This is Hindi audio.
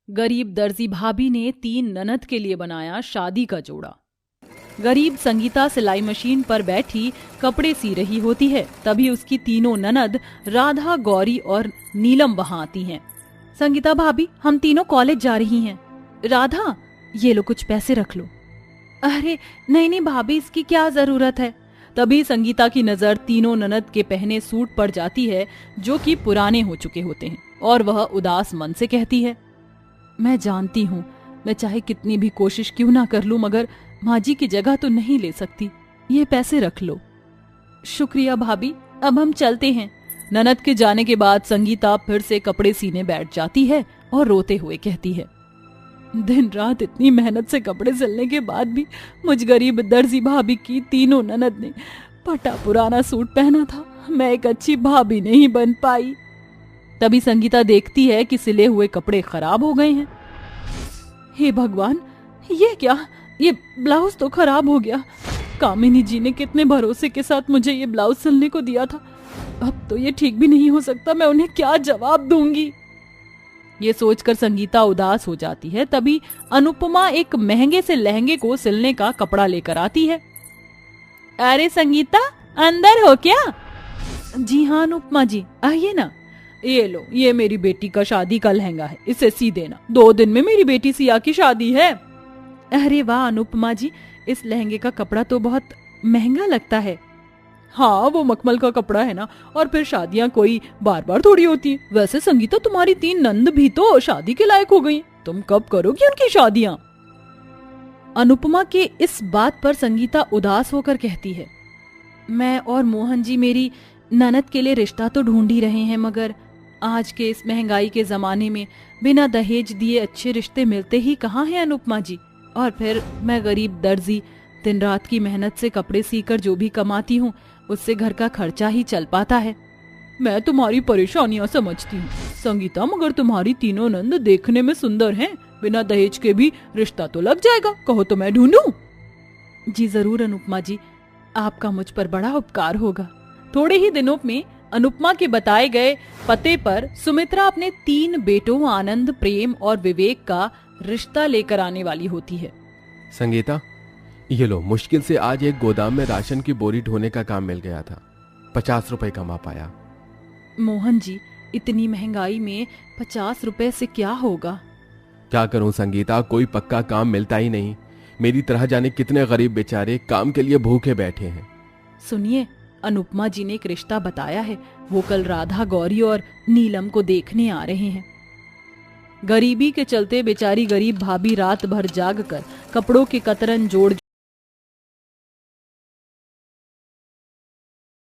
गरीब दर्जी भाभी ने 3 ननद के लिए बनाया शादी का जोड़ा। गरीब संगीता सिलाई मशीन पर बैठी कपड़े सी रही होती है, तभी उसकी तीनों ननद राधा, गौरी और नीलम वहां आती हैं। संगीता भाभी, हम तीनों कॉलेज जा रही हैं। राधा, ये लो कुछ पैसे रख लो। अरे नहीं नहीं भाभी, इसकी क्या जरूरत है। तभी संगीता की नजर तीनों ननद के पहने सूट पर जाती है जो कि पुराने हो चुके होते हैं, और वह उदास मन से कहती है, मैं जानती हूँ, मैं चाहे कितनी भी कोशिश क्यों ना कर लूं, मगर माँ जी की जगह तो नहीं ले सकती। ये पैसे रख लो। शुक्रिया भाभी, अब हम चलते हैं। ननद के जाने के बाद संगीता फिर से कपड़े सीने बैठ जाती है और रोते हुए कहती है, दिन रात इतनी मेहनत से कपड़े सिलने के बाद भी मुझ गरीब दर्जी भाभी की तीनों ननद ने फटा पुराना सूट पहना था। मैं एक अच्छी भाभी नहीं बन पाई। तभी संगीता देखती है कि सिले हुए कपड़े खराब हो गए हैं। हे भगवान, ये क्या, ये ब्लाउज तो खराब हो गया। कामिनी जी ने कितने भरोसे के साथ मुझे ये ब्लाउज सिलने को दिया था, अब तो ये ठीक भी नहीं हो सकता। मैं उन्हें क्या जवाब दूंगी। ये सोचकर संगीता उदास हो जाती है। तभी अनुपमा एक महंगे से लहंगे को सिलने का कपड़ा लेकर आती है। अरे संगीता, अंदर हो क्या? जी हाँ अनुपमा जी, आइए ना। ये लो, ये मेरी बेटी का शादी का लहंगा है, इसे सी देना। 2 दिन में मेरी बेटी सिया की शादी है। अरे वाह अनुपमा जी, इस लहंगे का कपड़ा तो बहुत महंगा लगता है। हाँ, वो मखमल का कपड़ा है ना, और फिर शादियां कोई बार बार थोड़ी होती हैं। वैसे संगीता, तुम्हारी 3 नंद भी तो शादी के लायक हो गई, तुम कब करोगी उनकी शादियां? अनुपमा के इस बात पर संगीता उदास होकर कहती है, मैं और मोहन जी मेरी ननद के लिए रिश्ता तो ढूंढ ही रहे हैं, मगर आज के इस महंगाई के जमाने में बिना दहेज दिए अच्छे रिश्ते मिलते ही कहाँ हैं अनुपमा जी। और फिर मैं गरीब दर्जी, दिन रात की मेहनत से कपड़े सीकर जो भी कमाती हूँ, उससे घर का खर्चा ही चल पाता है। मैं तुम्हारी परेशानियां समझती हूँ संगीता, मगर तुम्हारी तीनों नंद देखने में सुंदर हैं, बिना दहेज के भी रिश्ता तो लग जाएगा। कहो तो मैं ढूंढूं? जी जरूर अनुपमा जी, आपका मुझ पर बड़ा उपकार होगा। थोड़े ही दिनों में अनुपमा के बताए गए पते पर सुमित्रा अपने 3 बेटों आनंद, प्रेम और विवेक का रिश्ता लेकर आने वाली होती है। संगीता, ये लो, मुश्किल से आज एक गोदाम में राशन की बोरी ढोने का काम मिल गया था, 50 रुपए कमा पाया। मोहन जी, इतनी महंगाई में 50 रुपए से क्या होगा? क्या करूं संगीता, कोई पक्का काम मिलता ही नहीं। मेरी तरह जाने कितने गरीब बेचारे काम के लिए भूखे बैठे हैं। सुनिए, अनुपमा जी ने एक रिश्ता बताया है, वो कल राधा, गौरी और नीलम को देखने आ रहे हैं। गरीबी के चलते बेचारी गरीब भाभी रात भर जाग कर कपड़ों के कतरन जोड़